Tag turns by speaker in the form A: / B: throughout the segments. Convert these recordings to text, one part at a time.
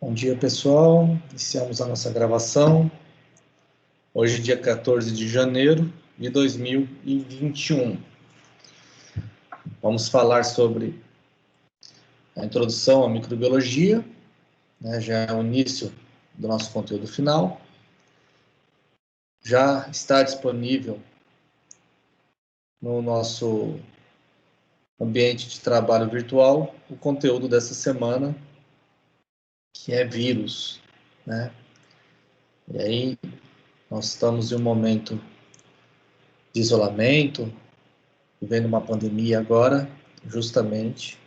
A: Bom dia, pessoal. Iniciamos a nossa gravação. Hoje, dia 14 de janeiro de 2021. Vamos falar sobre a introdução à microbiologia, já é o início do nosso conteúdo final. Já está disponível no nosso ambiente de trabalho virtual o conteúdo dessa semana, que é vírus, E aí, nós estamos em um momento de isolamento, vivendo uma pandemia agora, justamente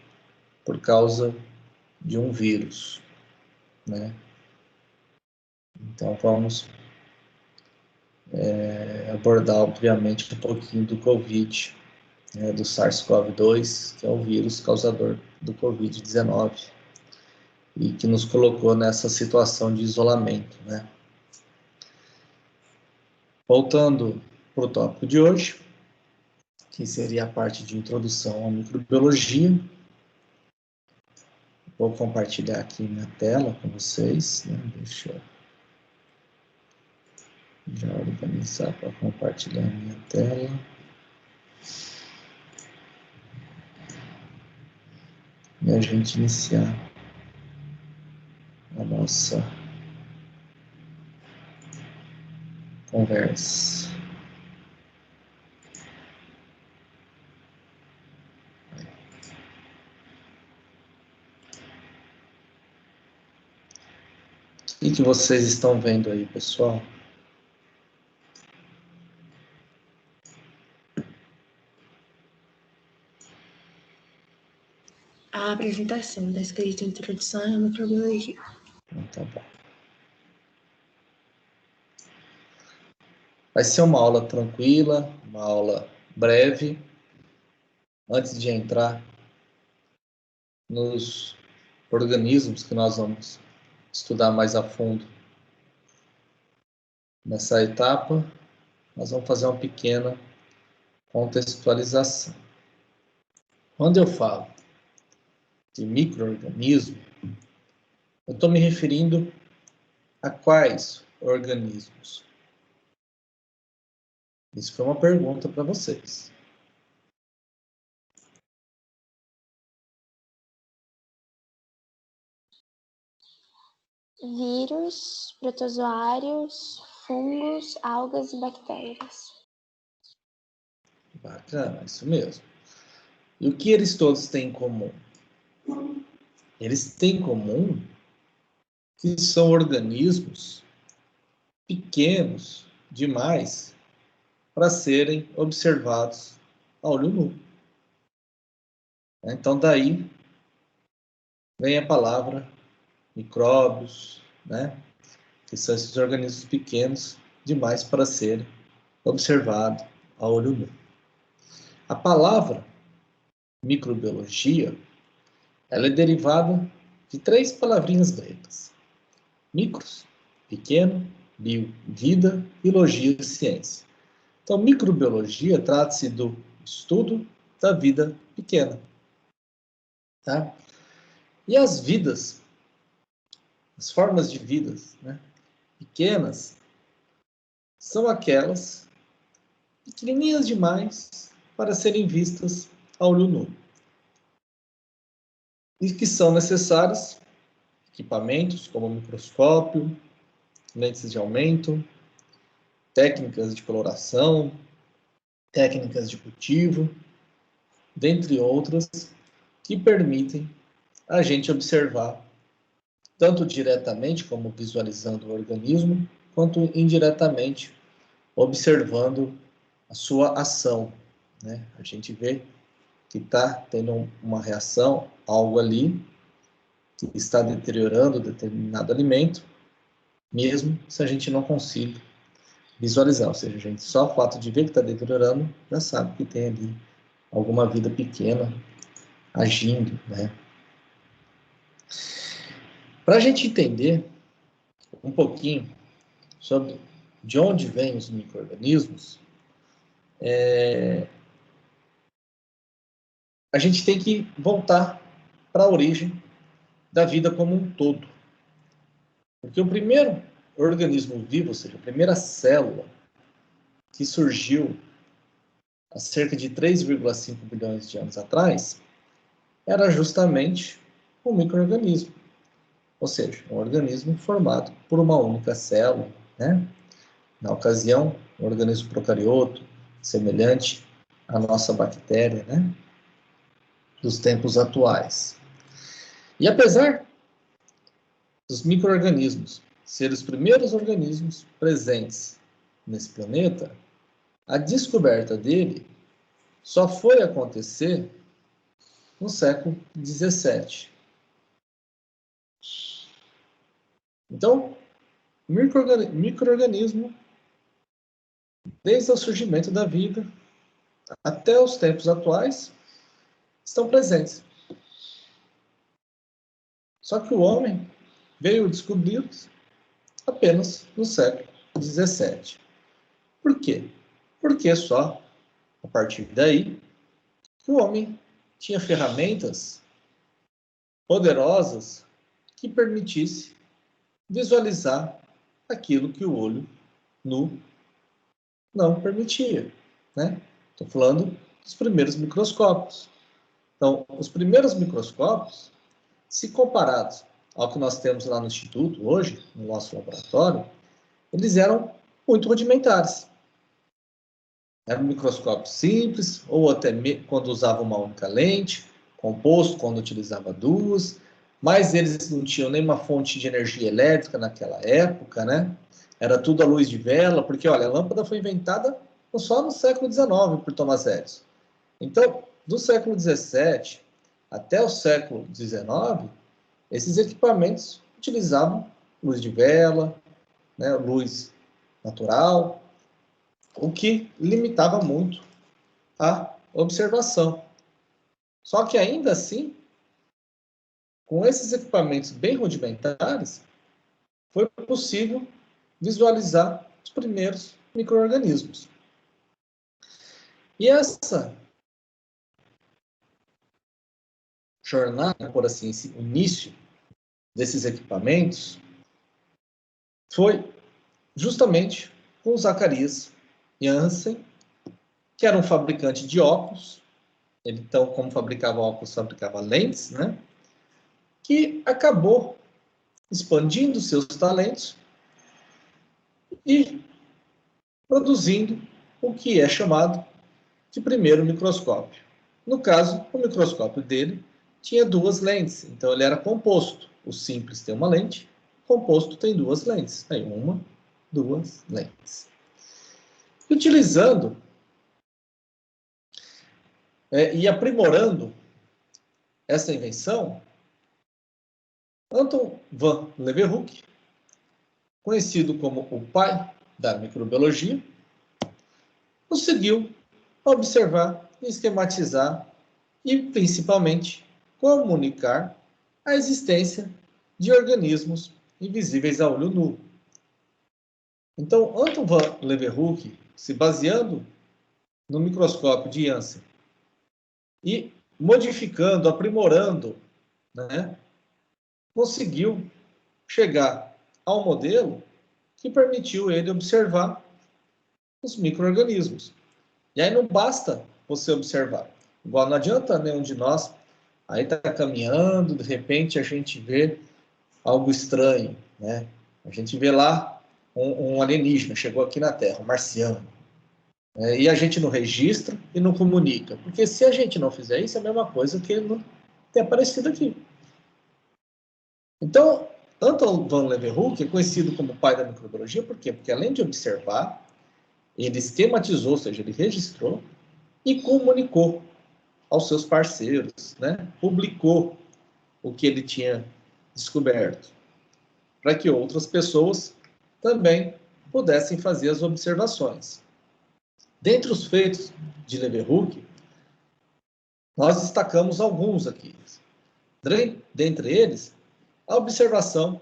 A: por causa de um vírus, Então, vamos abordar, obviamente, um pouquinho do Covid, do SARS-CoV-2, que é o vírus causador do Covid-19, e que nos colocou nessa situação de isolamento, Voltando para o tópico de hoje, que seria a parte de introdução à microbiologia. Vou compartilhar aqui minha tela com vocês, Deixa eu já organizar para compartilhar minha tela. E a gente iniciar a nossa conversa. O que vocês estão vendo aí, pessoal?
B: A apresentação da escrita Introdução à Microbiologia.
A: Tá bom. Vai ser uma aula tranquila, uma aula breve. Antes de entrar nos organismos que nós vamos estudar mais a fundo nessa etapa, nós vamos fazer uma pequena contextualização. Quando eu falo de micro-organismo, eu estou me referindo a quais organismos? Isso foi uma pergunta para vocês.
B: Vírus, protozoários, fungos, algas e bactérias.
A: Bacana, isso mesmo. E o que eles todos têm em comum? Eles têm em comum que são organismos pequenos demais para serem observados a olho nu. Então, daí vem a palavra micróbios, que são esses organismos pequenos demais para serem observados a olho nu. A palavra microbiologia, ela é derivada de 3 palavrinhas gregas: micros, pequeno, bio, vida, e logia, ciência. Então, microbiologia trata-se do estudo da vida pequena. E as vidas, as formas de vidas pequenas, são aquelas pequenininhas demais para serem vistas a olho nu. E que são necessários equipamentos como microscópio, lentes de aumento, técnicas de coloração, técnicas de cultivo, dentre outras, que permitem a gente observar, tanto diretamente, como visualizando o organismo, quanto indiretamente, observando a sua ação. A gente vê que está tendo uma reação, algo ali, que está deteriorando determinado alimento, mesmo se a gente não consiga visualizar. Ou seja, a gente só o fato de ver que está deteriorando, já sabe que tem ali alguma vida pequena agindo, Para a gente entender um pouquinho sobre de onde vêm os micro-organismos, a gente tem que voltar para a origem da vida como um todo. Porque o primeiro organismo vivo, ou seja, a primeira célula que surgiu há cerca de 3,5 bilhões de anos atrás, era justamente um micro-organismo. Ou seja, um organismo formado por uma única célula, né? Na ocasião, um organismo procarioto, semelhante à nossa bactéria, né? Dos tempos atuais. E apesar dos micro-organismos serem os primeiros organismos presentes nesse planeta, a descoberta dele só foi acontecer no século 17. Então, micro-organismo, desde o surgimento da vida até os tempos atuais, estão presentes. Só que o homem veio descobri-los apenas no século 17. Por quê? Porque só a partir daí que o homem tinha ferramentas poderosas que permitisse visualizar aquilo que o olho nu não permitia, né? Estou falando dos primeiros microscópios. Então, os primeiros microscópios, se comparados ao que nós temos lá no Instituto hoje, no nosso laboratório, eles eram muito rudimentares. Era um microscópio simples, ou até quando usava uma única lente, composto quando utilizava duas, mas eles não tinham nenhuma fonte de energia elétrica naquela época, né? Era tudo à luz de vela, porque, olha, a lâmpada foi inventada só no século XIX por Thomas Edison. Então, do século XVII até o século XIX, esses equipamentos utilizavam luz de vela, né, luz natural, o que limitava muito a observação. Só que ainda assim, com esses equipamentos bem rudimentares, foi possível visualizar os primeiros micro-organismos. E essa jornada, por assim dizer, o início desses equipamentos, foi justamente com Zacarias Janssen, que era um fabricante de óculos. Ele, então, como fabricava óculos, fabricava lentes, né? Que acabou expandindo seus talentos e produzindo o que é chamado de primeiro microscópio. No caso, o microscópio dele tinha duas lentes, então ele era composto. O simples tem uma lente, o composto tem duas lentes. Aí uma, duas lentes. Utilizando e aprimorando essa invenção, Anton van Leeuwenhoek, conhecido como o pai da microbiologia, conseguiu observar, esquematizar e, principalmente, comunicar a existência de organismos invisíveis a olho nu. Então, Anton van Leeuwenhoek, se baseando no microscópio de Janssen e modificando, aprimorando, né, conseguiu chegar ao modelo que permitiu ele observar os micro-organismos. E aí não basta você observar. Igual não adianta nenhum de nós aí está caminhando, de repente a gente vê algo estranho, né? A gente vê lá um alienígena, chegou aqui na Terra, um marciano. E a gente não registra e não comunica. Porque se a gente não fizer isso, é a mesma coisa que ele não ter aparecido aqui. Então, Anton van Leeuwenhoek é conhecido como o pai da microbiologia, por quê? Porque além de observar, ele esquematizou, ou seja, ele registrou e comunicou aos seus parceiros, né? Publicou o que ele tinha descoberto, para que outras pessoas também pudessem fazer as observações. Dentre os feitos de Leeuwenhoek, nós destacamos alguns aqui. Dentre eles, a observação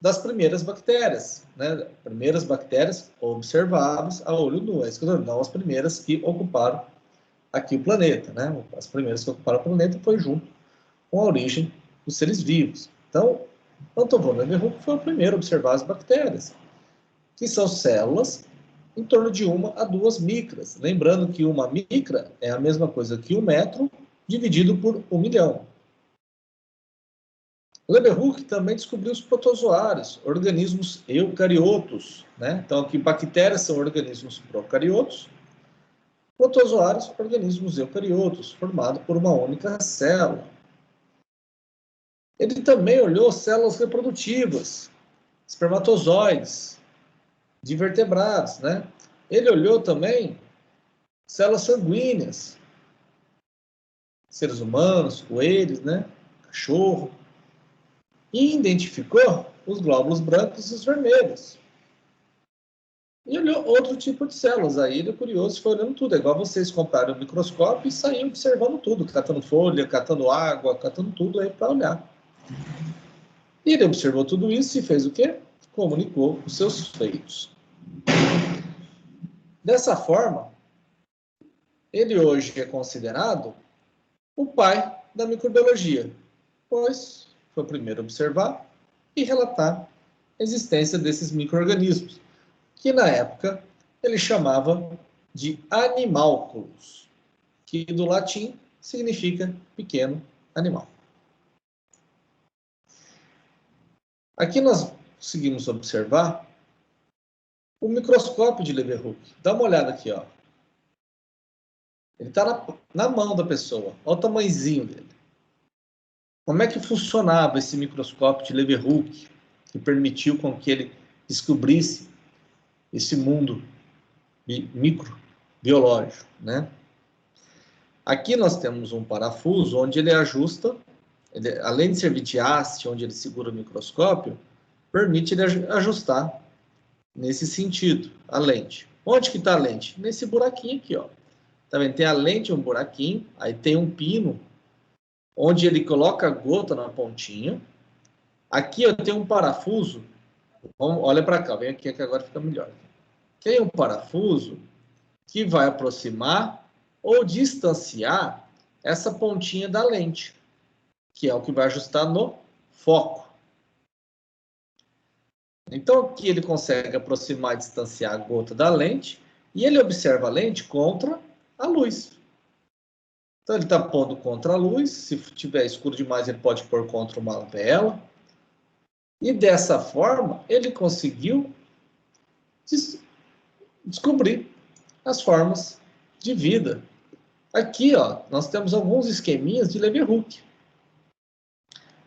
A: das primeiras bactérias, né? Primeiras bactérias observáveis a olho nu, não as primeiras que ocuparam aqui o planeta, né? As primeiras que ocuparam o planeta foi junto com a origem dos seres vivos. Então, Anton von Leeuwenhoek foi o primeiro a observar as bactérias, que são células em torno de 1 a 2 micras. Lembrando que uma micra é a mesma coisa que 1 metro dividido por 1 milhão. Leeuwenhoek também descobriu os protozoários, organismos eucariotos, né? Então, aqui bactérias são organismos procariotos, protozoários, organismos eucariotos, formados por uma única célula. Ele também olhou células reprodutivas, espermatozoides, de vertebrados, né? Ele olhou também células sanguíneas, seres humanos, coelhos, né? Cachorro. E identificou os glóbulos brancos e os vermelhos. E olhou outro tipo de células. Aí ele é curioso, foi olhando tudo. É igual vocês compraram o microscópio e saíam observando tudo, catando folha, catando água, catando tudo aí para olhar. E ele observou tudo isso e fez o quê? Comunicou os seus feitos. Dessa forma, ele hoje é considerado o pai da microbiologia, pois foi o primeiro a observar e relatar a existência desses micro-organismos, que na época ele chamava de animalculos, que do latim significa pequeno animal. Aqui nós conseguimos observar o microscópio de Leeuwenhoek. Dá uma olhada aqui, ó. Ele está na mão da pessoa. Olha o tamanhozinho dele. Como é que funcionava esse microscópio de Leeuwenhoek, que permitiu com que ele descobrisse esse mundo microbiológico, né? Aqui nós temos um parafuso onde ele ajusta, além de servir de haste, onde ele segura o microscópio, permite ele ajustar nesse sentido, a lente. Onde que está a lente? Nesse buraquinho aqui, ó. Tá vendo? Tem a lente, um buraquinho, aí tem um pino, onde ele coloca a gota na pontinha. Aqui eu tenho um parafuso, olha para cá, vem aqui que agora fica melhor. Tem um parafuso que vai aproximar ou distanciar essa pontinha da lente, que é o que vai ajustar no foco. Então aqui ele consegue aproximar e distanciar a gota da lente, e ele observa a lente contra a luz. Então ele está pondo contra a luz, se tiver escuro demais ele pode pôr contra uma vela. E dessa forma ele conseguiu descobrir as formas de vida. Aqui, ó, nós temos alguns esqueminhas de Leeuwenhoek.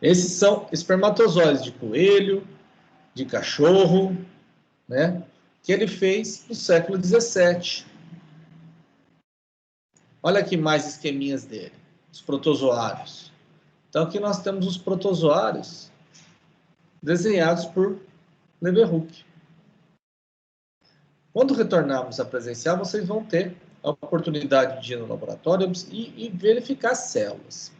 A: Esses são espermatozoides de coelho, de cachorro, né, que ele fez no século XVII. Olha aqui mais esqueminhas dele, os protozoários. Então aqui nós temos os protozoários desenhados por Leeuwenhoek. Quando retornarmos a presencial, vocês vão ter a oportunidade de ir no laboratório e verificar as células.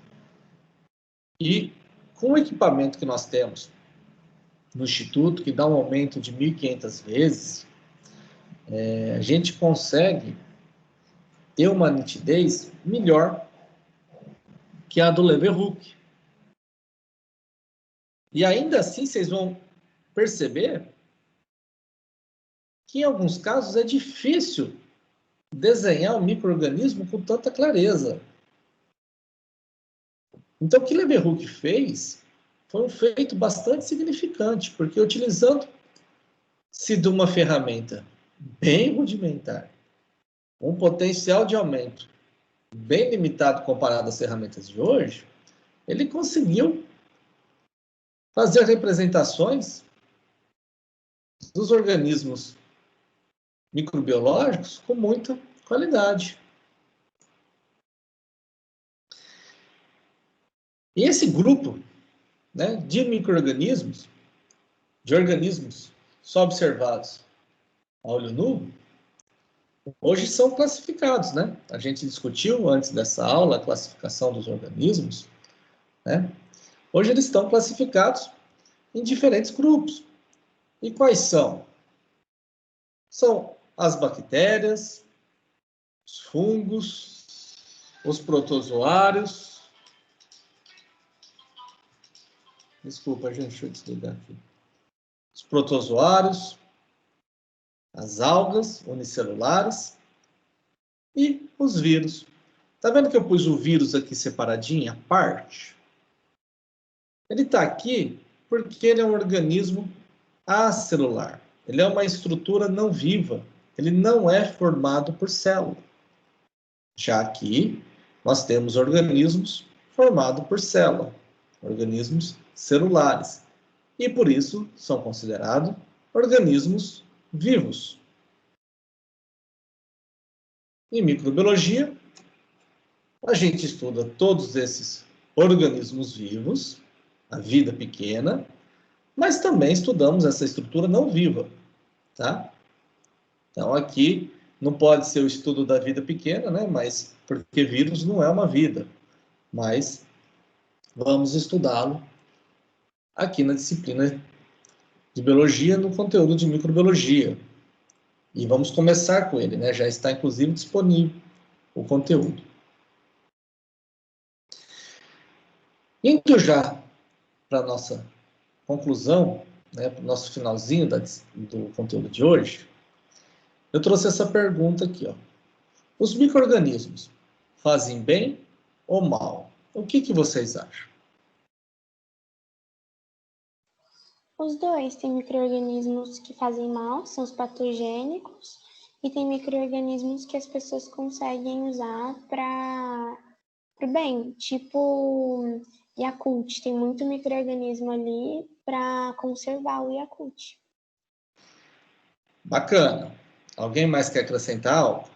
A: E com o equipamento que nós temos no Instituto, que dá um aumento de 1.500 vezes, a gente consegue ter uma nitidez melhor que a do Leeuwenhoek. E ainda assim, vocês vão perceber que em alguns casos é difícil desenhar um micro-organismo com tanta clareza. Então, o que Leeuwenhoek fez foi um feito bastante significante, porque utilizando-se de uma ferramenta bem rudimentar, um potencial de aumento bem limitado comparado às ferramentas de hoje, ele conseguiu fazer representações dos organismos microbiológicos com muita qualidade. E esse grupo, né, de micro-organismos, de organismos só observados a olho nu, hoje são classificados, né? A gente discutiu antes dessa aula a classificação dos organismos, né? Hoje eles estão classificados em diferentes grupos. E quais são? São as bactérias, os fungos, os protozoários, Desculpa, gente, deixa eu desligar aqui. Os protozoários, as algas unicelulares e os vírus. Tá vendo que eu pus o vírus aqui separadinho, à parte? Ele está aqui porque ele é um organismo acelular. Ele é uma estrutura não viva. Ele não é formado por célula. Já aqui, nós temos organismos formados por célula, organismos celulares. E por isso são considerados organismos vivos. Em microbiologia, a gente estuda todos esses organismos vivos, a vida pequena, mas também estudamos essa estrutura não viva, tá? Então aqui não pode ser o estudo da vida pequena, né? Mas porque vírus não é uma vida, mas vamos estudá-lo aqui na disciplina de biologia no conteúdo de microbiologia. E vamos começar com ele, né? Já está inclusive disponível o conteúdo. Indo já para a nossa conclusão, né, para o nosso finalzinho do conteúdo de hoje, eu trouxe essa pergunta aqui, ó. Os micro-organismos fazem bem ou mal? O que vocês acham?
B: Os dois. Tem micro-organismos que fazem mal, são os patogênicos, e tem micro-organismos que as pessoas conseguem usar para o bem, tipo Yakult. Tem muito micro-organismo ali para conservar o Yakult.
A: Bacana. Alguém mais quer acrescentar algo?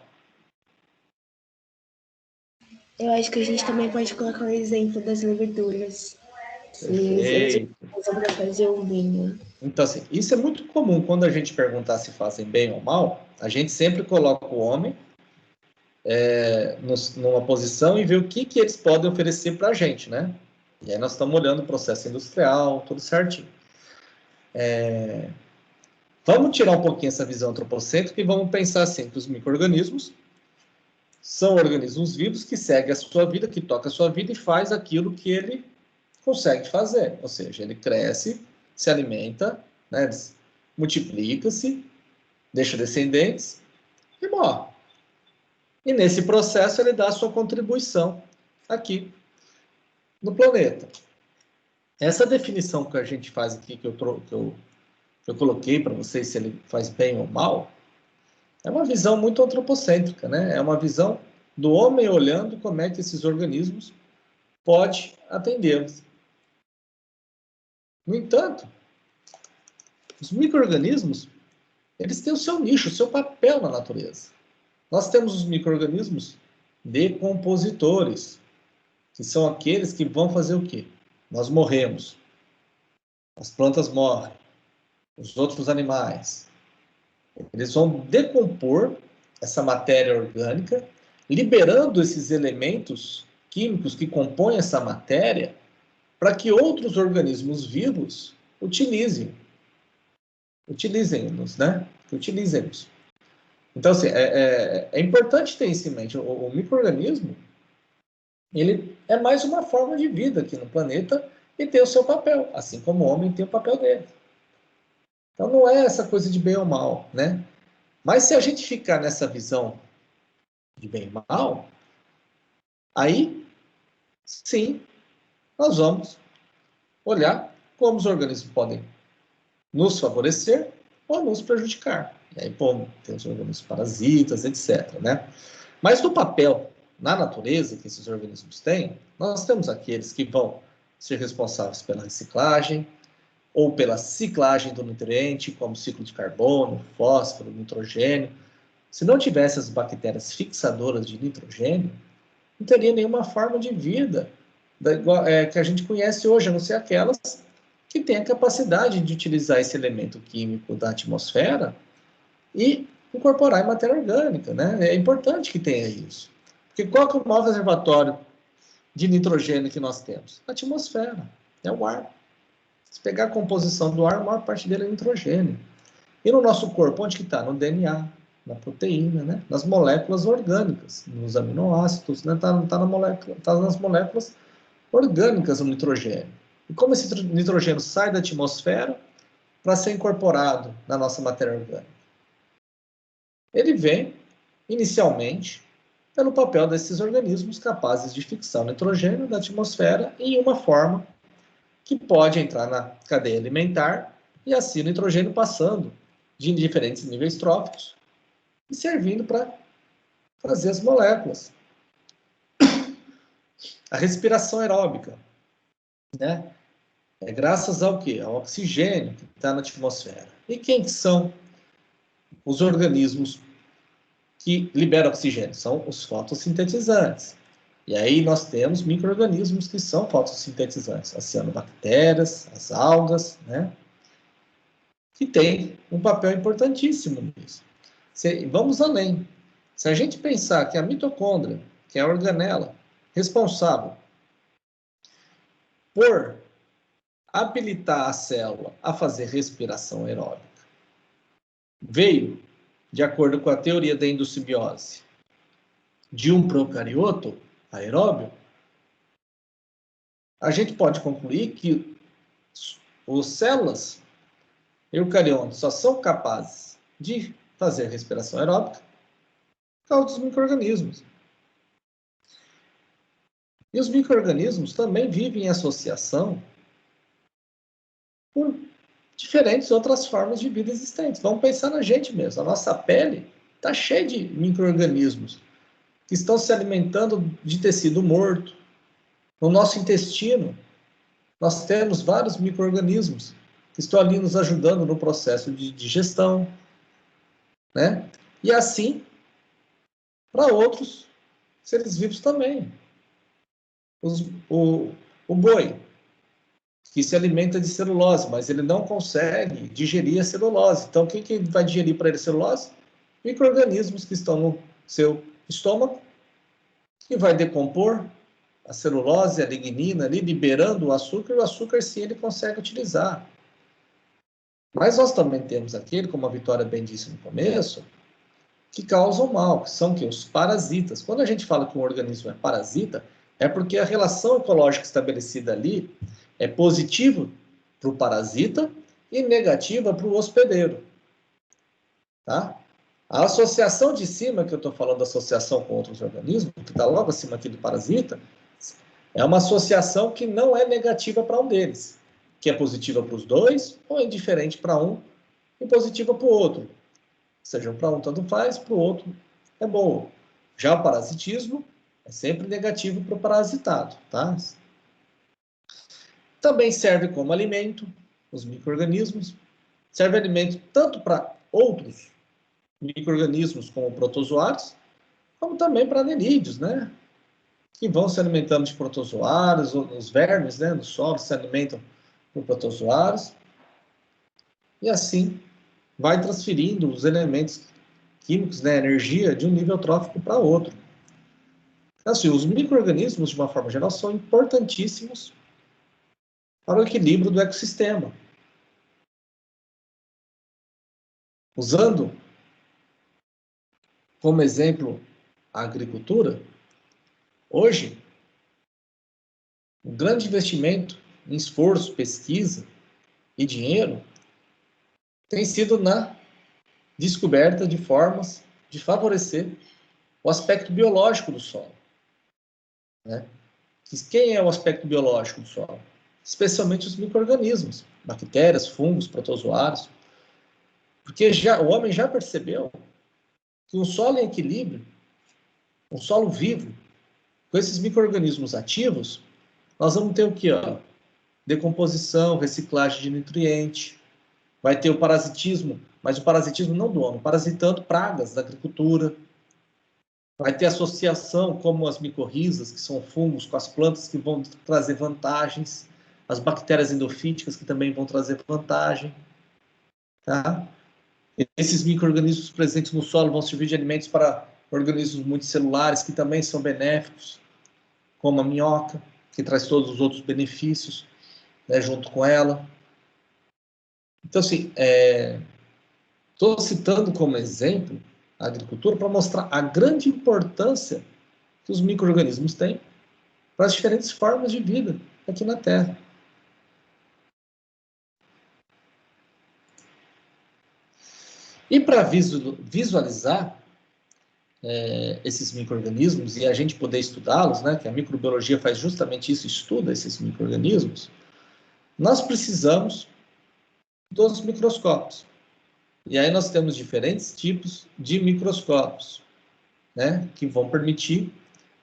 B: Eu acho que a gente também pode colocar um exemplo das leveduras.
A: Perfeito.
B: Usam para fazer um vinho.
A: Então, assim, isso é muito comum quando a gente perguntar se fazem bem ou mal, a gente sempre coloca o homem numa posição e vê o que eles podem oferecer para a gente, né? E aí nós estamos olhando o processo industrial, tudo certinho. Vamos tirar um pouquinho essa visão antropocêntrica e vamos pensar assim, que os micro-organismos são organismos vivos que seguem a sua vida, que tocam a sua vida e faz aquilo que ele consegue fazer. Ou seja, ele cresce, se alimenta, né, multiplica-se, deixa descendentes e morre. E nesse processo ele dá a sua contribuição aqui no planeta. Essa definição que a gente faz aqui, que eu coloquei para vocês, se ele faz bem ou mal, é uma visão muito antropocêntrica, né? É uma visão do homem olhando como é que esses organismos podem atendê-los. No entanto, os micro-organismos, eles têm o seu nicho, o seu papel na natureza. Nós temos os micro-organismos decompositores, que são aqueles que vão fazer o quê? Nós morremos, as plantas morrem, os outros animais. Eles vão decompor essa matéria orgânica, liberando esses elementos químicos que compõem essa matéria para que outros organismos vivos utilizem-nos, né? Utilizem-nos. Então, assim, é importante ter isso em mente. O micro-organismo, ele é mais uma forma de vida aqui no planeta e tem o seu papel, assim como o homem tem o papel dele. Então, não é essa coisa de bem ou mal, né? Mas se a gente ficar nessa visão de bem e mal, aí, sim, nós vamos olhar como os organismos podem nos favorecer ou nos prejudicar. E aí, pô, tem os organismos parasitas, etc., né? Mas no papel, na natureza que esses organismos têm, nós temos aqueles que vão ser responsáveis pela reciclagem ou pela ciclagem do nutriente, como ciclo de carbono, fósforo, nitrogênio. Se não tivesse as bactérias fixadoras de nitrogênio, não teria nenhuma forma de vida que a gente conhece hoje, a não ser aquelas que têm a capacidade de utilizar esse elemento químico da atmosfera e incorporar em matéria orgânica, né? É importante que tenha isso. Porque qual que é o maior reservatório de nitrogênio que nós temos? A atmosfera, é o ar. Se pegar a composição do ar, a maior parte dele é nitrogênio. E no nosso corpo, onde que está? No DNA, na proteína, né? Nas moléculas orgânicas, nos aminoácidos, né? Tá nas moléculas orgânicas o nitrogênio. E como esse nitrogênio sai da atmosfera para ser incorporado na nossa matéria orgânica? Ele vem, inicialmente, pelo papel desses organismos capazes de fixar o nitrogênio da atmosfera em uma forma que pode entrar na cadeia alimentar e assim o nitrogênio passando de diferentes níveis tróficos e servindo para fazer as moléculas. A respiração aeróbica, né? É graças ao quê? Ao oxigênio que está na atmosfera. E quem são os organismos que liberam oxigênio? São os fotossintetizantes. E aí nós temos micro-organismos que são fotossintetizantes, as cianobactérias, as algas, né? Que têm um papel importantíssimo nisso. Vamos além. Se a gente pensar que a mitocôndria, que é a organela responsável por habilitar a célula a fazer respiração aeróbica, veio, de acordo com a teoria da endossimbiose, de um procarioto aeróbio, a gente pode concluir que as células eucariontes só são capazes de fazer respiração aeróbica por causa dos micro-organismos. E os micro-organismos também vivem em associação com diferentes outras formas de vida existentes. Vamos pensar na gente mesmo. A nossa pele está cheia de micro-organismos que estão se alimentando de tecido morto. No nosso intestino, nós temos vários micro-organismos que estão ali nos ajudando no processo de digestão, né? E assim, para outros seres vivos também. O boi, que se alimenta de celulose, mas ele não consegue digerir a celulose. Então, quem que vai digerir para ele a celulose? Micro-organismos que estão no seu estômago, que vai decompor a celulose, a lignina ali, liberando o açúcar, e o açúcar sim ele consegue utilizar. Mas nós também temos aquele, como a Vitória bem disse no começo, que causam mal, que são que? Os parasitas. Quando a gente fala que um organismo é parasita, é porque a relação ecológica estabelecida ali é positiva para o parasita e negativa para o hospedeiro. Tá? A associação de cima, que eu estou falando, associação com outros organismos, que está logo acima aqui do parasita, é uma associação que não é negativa para um deles, que é positiva para os dois, ou indiferente para um e positiva para o outro. Seja para um tanto faz, para o outro é bom. Já o parasitismo é sempre negativo para o parasitado, tá? Também serve como alimento, os micro-organismos. Serve alimento tanto para outros micro-organismos, como protozoários, como também para anerídeos, né? Que vão se alimentando de protozoários, os vermes, né, no solo se alimentam por protozoários. E assim vai transferindo os elementos químicos, né, energia, de um nível trófico para outro. Assim, os micro-organismos, de uma forma geral, são importantíssimos para o equilíbrio do ecossistema. Usando como exemplo a agricultura, hoje, um grande investimento em esforço, pesquisa e dinheiro tem sido na descoberta de formas de favorecer o aspecto biológico do solo. Né? Quem é o aspecto biológico do solo? Especialmente os micro-organismos, bactérias, fungos, protozoários. Porque o homem já percebeu que um solo em equilíbrio, um solo vivo, com esses micro-organismos ativos, nós vamos ter o quê? Decomposição, reciclagem de nutriente, vai ter o parasitismo, mas o parasitismo não do homem, parasitando pragas da agricultura. Vai ter associação como as micorrizas, que são fungos, com as plantas que vão trazer vantagens, as bactérias endofíticas que também vão trazer vantagem. Tá? Esses micro-organismos presentes no solo vão servir de alimentos para organismos multicelulares que também são benéficos, como a minhoca, que traz todos os outros benefícios, né, junto com ela. Então, assim, estou citando como exemplo a agricultura para mostrar a grande importância que os micro-organismos têm para as diferentes formas de vida aqui na Terra. E para visualizar esses micro-organismos e a gente poder estudá-los, né, que a microbiologia faz justamente isso, estuda esses micro-organismos, nós precisamos dos microscópios. E aí nós temos diferentes tipos de microscópios, né, que vão permitir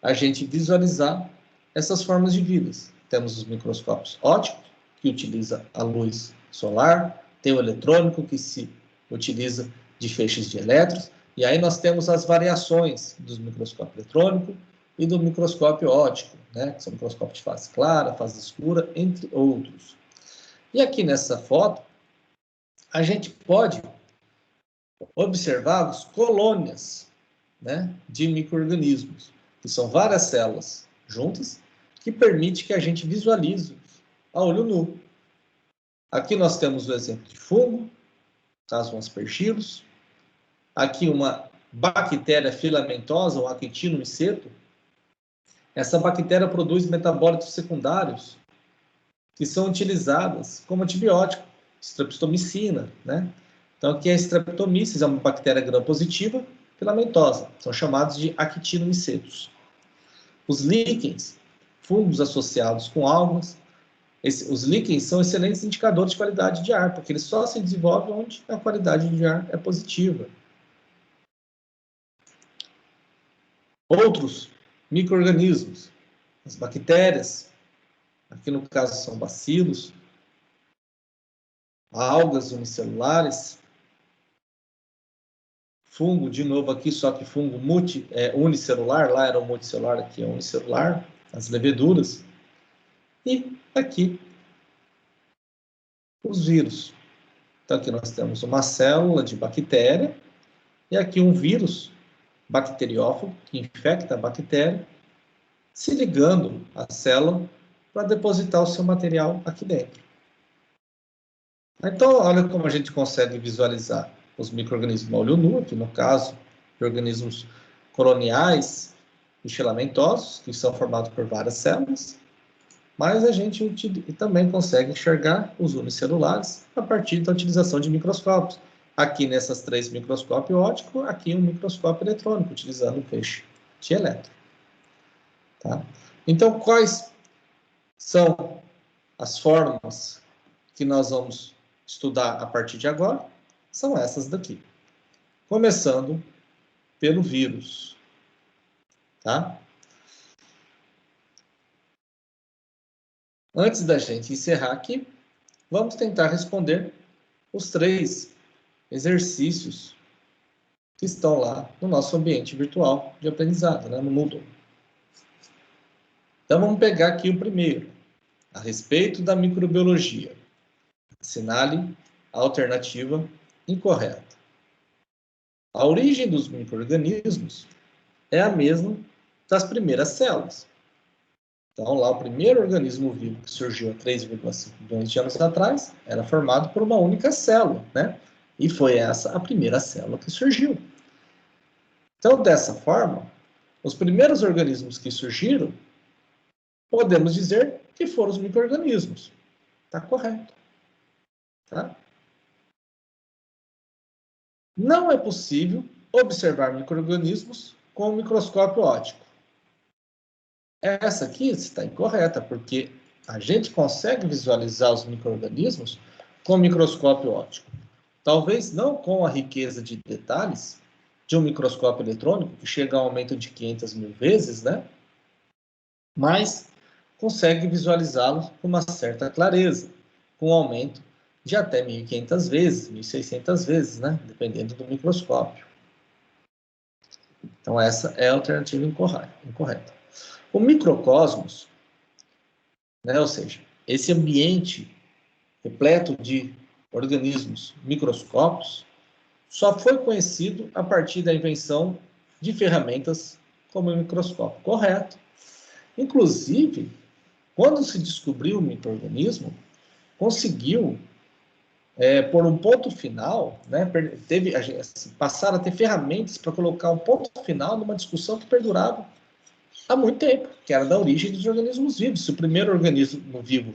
A: a gente visualizar essas formas de vida. Temos os microscópios ópticos, que utiliza a luz solar, tem o eletrônico, que se utiliza de feixes de elétrons, e aí nós temos as variações do microscópio eletrônico e do microscópio óptico, né, que são microscópios de fase clara, fase escura, entre outros. E aqui nessa foto, a gente pode observar as colônias, né, de micro-organismos, que são várias células juntas, que permite que a gente visualize a olho nu. Aqui nós temos o exemplo de fungo, caso aspergillus. Aqui uma bactéria filamentosa, um actinomiceto. Essa bactéria produz metabólitos secundários que são utilizadas como antibiótico, streptomicina, né? Então aqui a Streptomyces é uma bactéria gram-positiva filamentosa, são chamados de actinomicetos. Os líquens, fungos associados com algas, os líquens são excelentes indicadores de qualidade de ar, porque eles só se desenvolvem onde a qualidade de ar é positiva. Outros micro-organismos, as bactérias, aqui no caso são bacilos, algas unicelulares, fungo, de novo aqui, só que fungo unicelular, lá era o multicelular, aqui é unicelular, as leveduras, e aqui os vírus. Então aqui nós temos uma célula de bactéria, e aqui um vírus bacteriófago, que infecta a bactéria, se ligando à célula para depositar o seu material aqui dentro. Então, olha como a gente consegue visualizar os micro-organismos a olho nu, aqui no caso, organismos coloniais e filamentosos, que são formados por várias células, mas a gente também consegue enxergar os unicelulares a partir da utilização de microscópios. Aqui nessas três microscópio óptico, aqui um microscópio eletrônico, utilizando o feixe de elétron. Tá? Então, quais são as formas que nós vamos estudar a partir de agora? São essas daqui. Começando pelo vírus. Tá? Antes da gente encerrar aqui, vamos tentar responder os 3 exercícios que estão lá no nosso ambiente virtual de aprendizado, né, no Moodle. Então, vamos pegar aqui o primeiro, a respeito da microbiologia. Assinale a alternativa incorreta. A origem dos micro-organismos é a mesma das primeiras células. Então, lá o primeiro organismo vivo que surgiu há 3,5 bilhões de anos atrás era formado por uma única célula, né? E foi essa a primeira célula que surgiu. Então, dessa forma, os primeiros organismos que surgiram, podemos dizer que foram os micro-organismos. Está correto. Tá? Não é possível observar micro-organismos com o microscópio óptico. Essa aqui está incorreta, porque a gente consegue visualizar os micro-organismos com o microscópio óptico. Talvez não com a riqueza de detalhes de um microscópio eletrônico, que chega a um aumento de 500 mil vezes, né? Mas consegue visualizá-los com uma certa clareza, com um aumento de até 1.500 vezes, 1.600 vezes, né? Dependendo do microscópio. Então, essa é a alternativa incorreta. O microcosmos, né, ou seja, esse ambiente repleto de organismos microscópicos, só foi conhecido a partir da invenção de ferramentas como o microscópio. Correto. Inclusive, quando se descobriu o micro-organismo, conseguiu por um ponto final, né, passaram a ter ferramentas para colocar um ponto final numa discussão que perdurava há muito tempo, que era da origem dos organismos vivos. Se o primeiro organismo vivo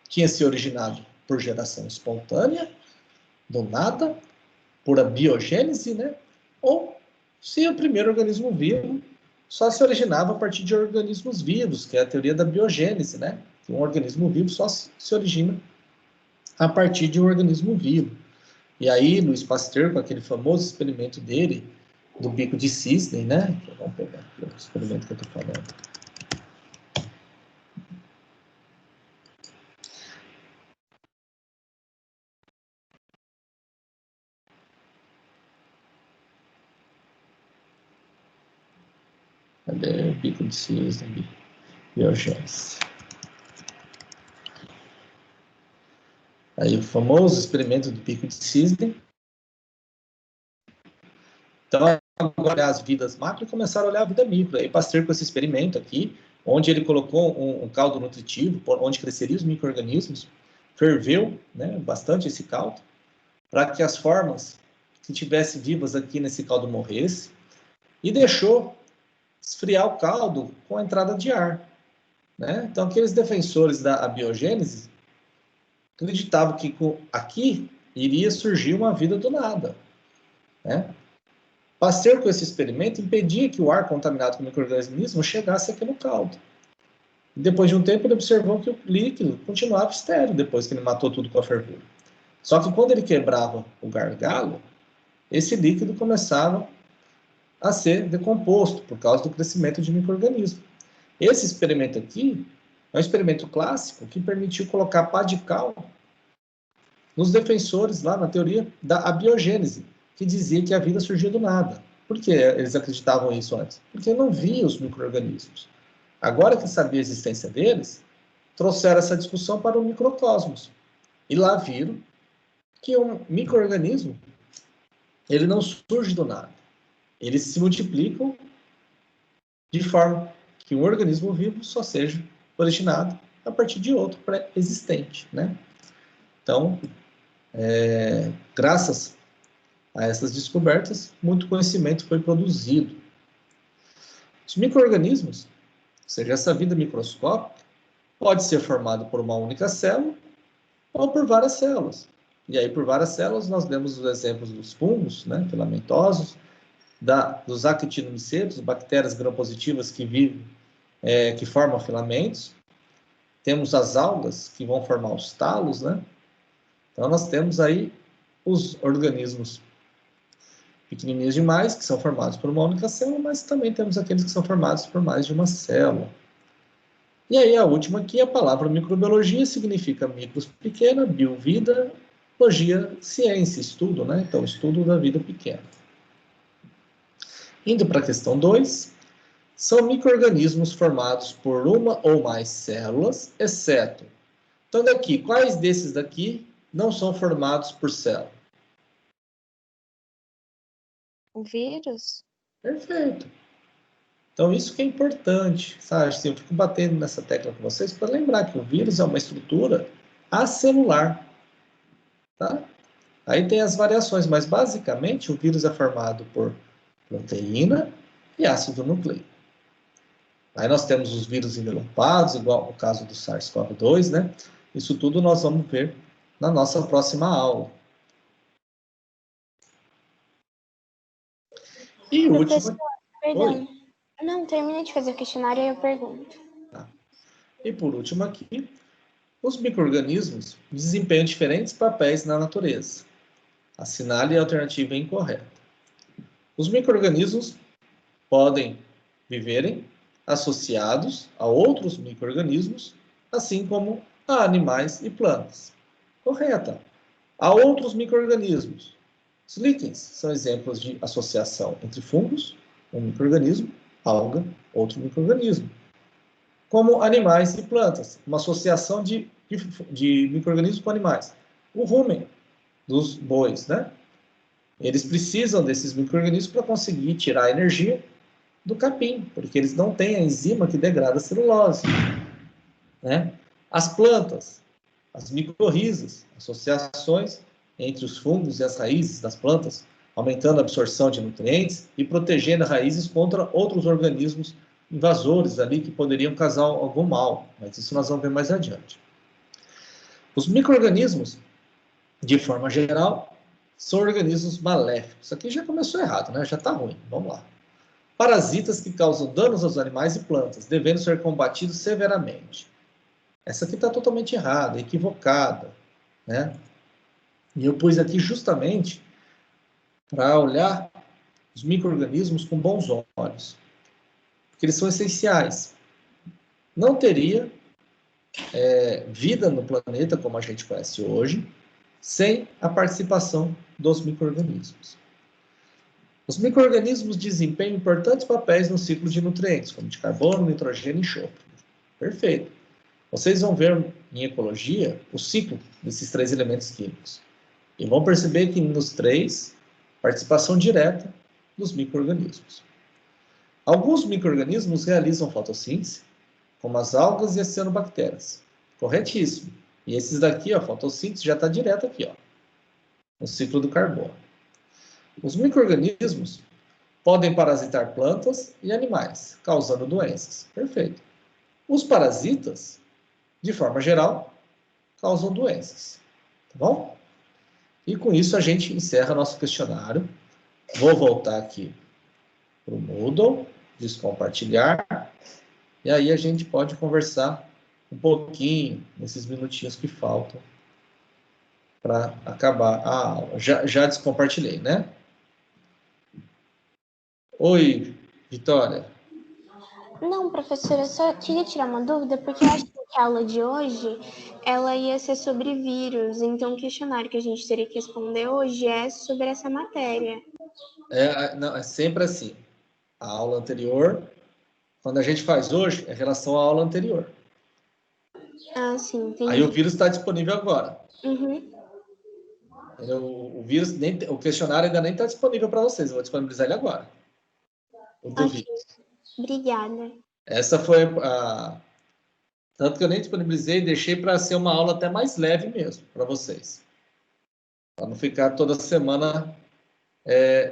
A: tinha se originado por geração espontânea, do nada, por abiogênese, né? Ou se o primeiro organismo vivo só se originava a partir de organismos vivos, que é a teoria da biogênese, né? Que um organismo vivo só se origina a partir de um organismo vivo. E aí, Louis Pasteur, com aquele famoso experimento dele, do bico de cisne, né? Vamos pegar aqui o experimento que eu estou falando. Cadê o bico de cisne? Biogênese. Aí o famoso experimento do bico de cisne. Então, agora as vidas macro começaram a olhar a vida micro. Aí Pasteur com esse experimento aqui, onde ele colocou um caldo nutritivo, onde cresceriam os micro-organismos, ferveu, né, bastante esse caldo, para que as formas que estivessem vivas aqui nesse caldo morressem, e deixou esfriar o caldo com a entrada de ar. Né? Então, aqueles defensores da abiogênese acreditavam que aqui iria surgir uma vida do nada. Né? Pasteur, com esse experimento, impedia que o ar contaminado com micro-organismos chegasse aqui no caldo. E depois de um tempo, ele observou que o líquido continuava estéril, depois que ele matou tudo com a fervura. Só que quando ele quebrava o gargalo, esse líquido começava a ser decomposto por causa do crescimento de micro-organismos. Esse experimento aqui é um experimento clássico que permitiu colocar pá de cal nos defensores lá na teoria da abiogênese, que dizia que a vida surgia do nada. Por que eles acreditavam isso antes? Porque não via os micro-organismos. Agora que sabia a existência deles, trouxeram essa discussão para o microcosmos. E lá viram que um micro-organismo, ele não surge do nada. Eles se multiplicam de forma que um organismo vivo só seja originado a partir de outro pré-existente, né? Então, graças a essas descobertas, muito conhecimento foi produzido. Os micro-organismos, ou seja, essa vida microscópica, pode ser formado por uma única célula ou por várias células. E aí, por várias células, nós demos os exemplos dos fungos, né, filamentosos, dos actinomycetos, bactérias gram-positivas que vivem, que formam filamentos. Temos as algas, que vão formar os talos, né? Então, nós temos aí os organismos pequenininhos demais, que são formados por uma única célula, mas também temos aqueles que são formados por mais de uma célula. E aí, a última aqui, a palavra microbiologia significa micros pequena, biovida, biologia, ciência, estudo, né? Então, estudo da vida pequena. Indo para a questão 2, são micro-organismos formados por uma ou mais células, exceto. Então, daqui, quais desses daqui não são formados por célula?
B: O vírus?
A: Perfeito. Então, isso que é importante, sabe? Assim, eu fico batendo nessa tecla com vocês para lembrar que o vírus é uma estrutura acelular, tá? Aí tem as variações, mas basicamente o vírus é formado por proteína e ácido nucleico. Aí nós temos os vírus envelopados, igual o caso do SARS-CoV-2, né? Isso tudo nós vamos ver na nossa próxima aula. E o último...
B: Perdão. Oi? Não, termina de fazer o questionário e eu pergunto.
A: Tá. E por último aqui, os micro-organismos desempenham diferentes papéis na natureza. Assinale a alternativa incorreta. Os micro-organismos podem viverem associados a outros micro-organismos, assim como a animais e plantas. Correta. A outros micro-organismos. Os líquens são exemplos de associação entre fungos, um micro-organismo, alga, outro micro-organismo. Como animais e plantas, uma associação de micro-organismos com animais. O rumen dos bois, né? Eles precisam desses micro-organismos para conseguir tirar a energia do capim, porque eles não têm a enzima que degrada a celulose. Né? As plantas, as micorrizas, associações entre os fungos e as raízes das plantas, aumentando a absorção de nutrientes e protegendo as raízes contra outros organismos invasores ali que poderiam causar algum mal, mas isso nós vamos ver mais adiante. Os micro-organismos, de forma geral, são organismos maléficos. Isso aqui já começou errado, né? Já está ruim. Vamos lá. Parasitas que causam danos aos animais e plantas, devendo ser combatidos severamente. Essa aqui está totalmente errada, equivocada, né? E eu pus aqui justamente para olhar os micro-organismos com bons olhos, porque eles são essenciais. Não teria vida no planeta como a gente conhece hoje, sem a participação dos micro-organismos. Os micro-organismos desempenham importantes papéis no ciclo de nutrientes, como de carbono, nitrogênio e enxofre. Perfeito. Vocês vão ver em ecologia o ciclo desses 3 elementos químicos. E vão perceber que nos 3, participação direta dos micro-organismos. Alguns micro-organismos realizam fotossíntese, como as algas e as cianobactérias. Corretíssimo. E esses daqui, a fotossíntese já está direto aqui, ó, no ciclo do carbono. Os micro-organismos podem parasitar plantas e animais, causando doenças. Perfeito. Os parasitas, de forma geral, causam doenças. Tá bom? E com isso a gente encerra nosso questionário. Vou voltar aqui para o Moodle, descompartilhar, e aí a gente pode conversar um pouquinho nesses minutinhos que faltam para acabar a aula. Já descompartilhei, né? Oi, Vitória.
B: Não, professora, eu só queria tirar uma dúvida, porque eu acho que a aula de hoje, ela ia ser sobre vírus, então o questionário que a gente teria que responder hoje é sobre essa matéria.
A: Não, é sempre assim. A aula anterior, quando a gente faz hoje, é em relação à aula anterior.
B: Ah, sim, entendi.
A: Aí o vírus está disponível agora.
B: Uhum.
A: O vírus, o questionário ainda nem está disponível para vocês. Eu vou disponibilizar ele agora. O do
B: Ok,
A: vírus.
B: obrigada.
A: Essa foi a... Tanto que eu nem disponibilizei e deixei para ser uma aula até mais leve mesmo, para vocês. Para não ficar toda semana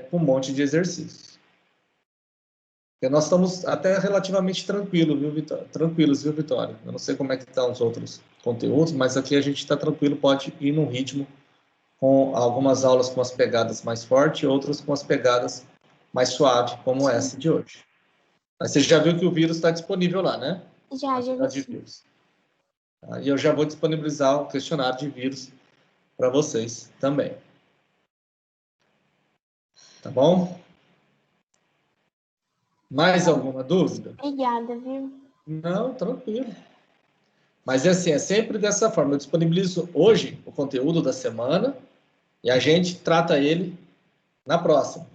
A: com um monte de exercícios. Porque nós estamos até relativamente tranquilos, viu, Vitória? Eu não sei como é que estão os outros conteúdos, mas aqui a gente está tranquilo, pode ir num ritmo com algumas aulas com as pegadas mais fortes e outras com as pegadas mais suaves, como essa de hoje. Mas você já viu que o vírus está disponível lá, né?
B: Já vi
A: De
B: sim.
A: vírus. E eu já vou disponibilizar o questionário de vírus para vocês também. Tá bom? Mais alguma dúvida?
B: Obrigada, viu?
A: Não, tranquilo. Mas é assim, é sempre dessa forma. Eu disponibilizo hoje o conteúdo da semana e a gente trata ele na próxima.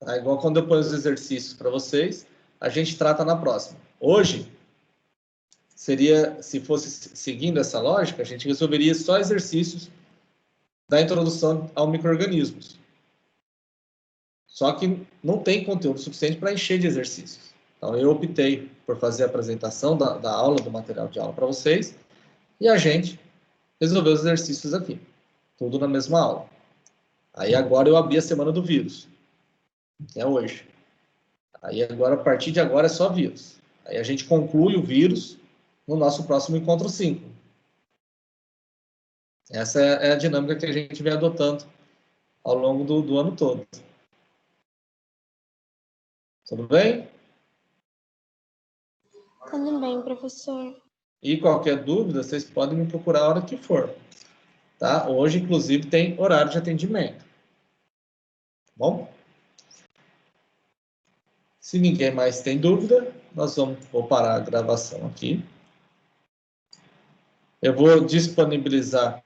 A: Tá? Igual quando eu ponho os exercícios para vocês, a gente trata na próxima. Hoje, seria, se fosse seguindo essa lógica, a gente resolveria só exercícios da introdução ao micro-organismos. Só que não tem conteúdo suficiente para encher de exercícios. Então, eu optei por fazer a apresentação da aula, do material de aula para vocês, e a gente resolveu os exercícios aqui. Tudo na mesma aula. Aí agora eu abri a semana do vírus, que é hoje. Aí agora, a partir de agora, é só vírus. Aí a gente conclui o vírus no nosso próximo encontro 5. Essa é a dinâmica que a gente vem adotando ao longo do ano todo. Tudo bem?
B: Tudo bem, professor.
A: E qualquer dúvida, vocês podem me procurar a hora que for. Tá? Hoje, inclusive, tem horário de atendimento. Tá bom? Se ninguém mais tem dúvida, vou parar a gravação aqui. Eu vou disponibilizar